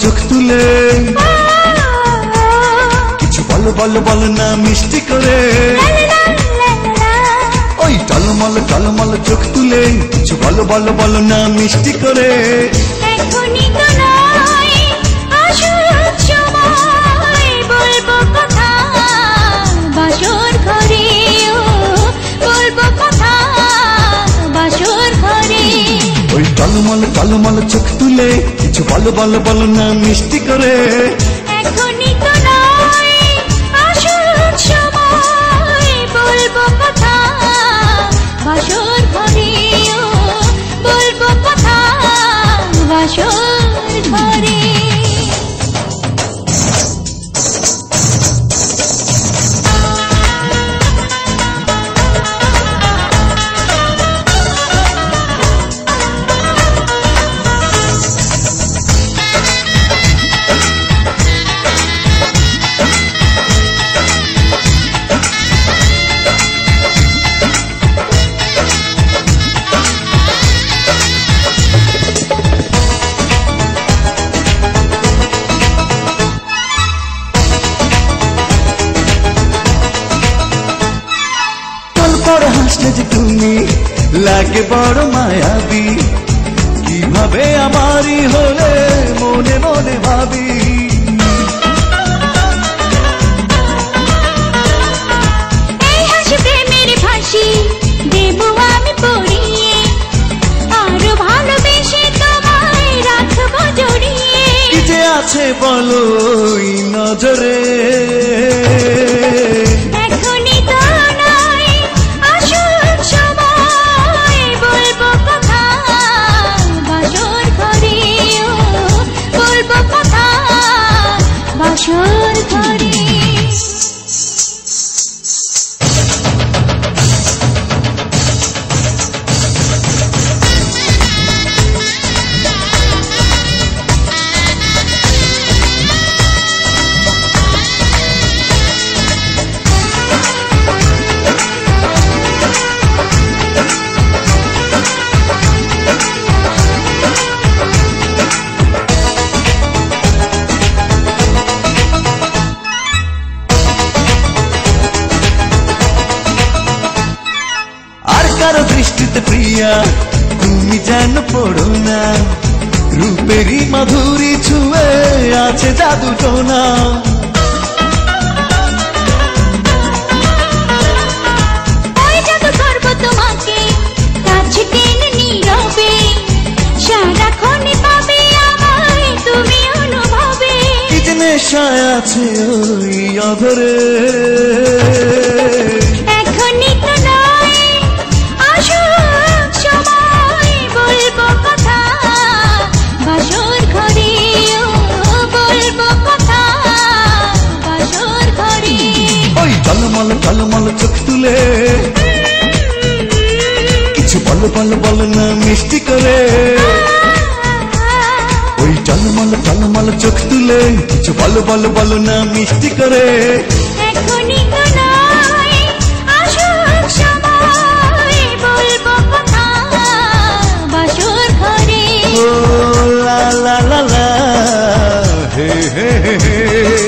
চোখ তুলে কিছু বলো বলো বলো না মিষ্টি করে ওই টলমল টলমল চোখ তুলে কিছু বলো বলো বলো না মিষ্টি করে এখনই তো নয় আসল সময় বলবো কথা বাসর ঘরে বলবো কথা বাসর ঘরে ওই টলমল টলমল চোখ তুলে কিছু বলো বলো বলো না মিষ্টি করে এখনই তো নয় আসল সময় বলবো কথা বাসর ঘরে বলবো কথা বাসর ঘরে হাসলে যে তুমি লাগে বড় মায়াবী কিভাবে আমারই হলে মনে মনে ভাবি এই হাসি প্রেমের ফাঁসি দেব আমি পড়িয়ে আরো ভালোবেসে তোমায় রাখবো জড়িয়ে কি যে আছে বলো ওই নজরে এখনই তো নয় আসল সময় বলবো কথা বাসর ঘরে বলবো কথা বাসর ঘরে কারো দৃষ্টিতে প্রিয়া তুমি যেন পড়ো না রূপেরই মাধুরী ছুঁয়ে আছে জাদু টোনা ওই জাদু করবো তোমাকে কাছে টেনে নীরবে সারাক্ষণে পাবে আমায় তুমি অনুভবে কি যে নেশায় আছে ওই অধরে এখনই তো নয় আসল সময় বলবো কথা বাসর ঘরে বলবো কথা বাসর ঘরে ওই টলমল টলমল চোখ তুলে কিছু বলো বলো বলো না মিষ্টি করে ওই টলমল টলমল চোখ তুলে কিছু বলো বলো বলো না মিষ্টি করে এখনই তো নয় আসল সময় বলবো কথা বাসর ঘরে ও লা লা লা লা হে হে হে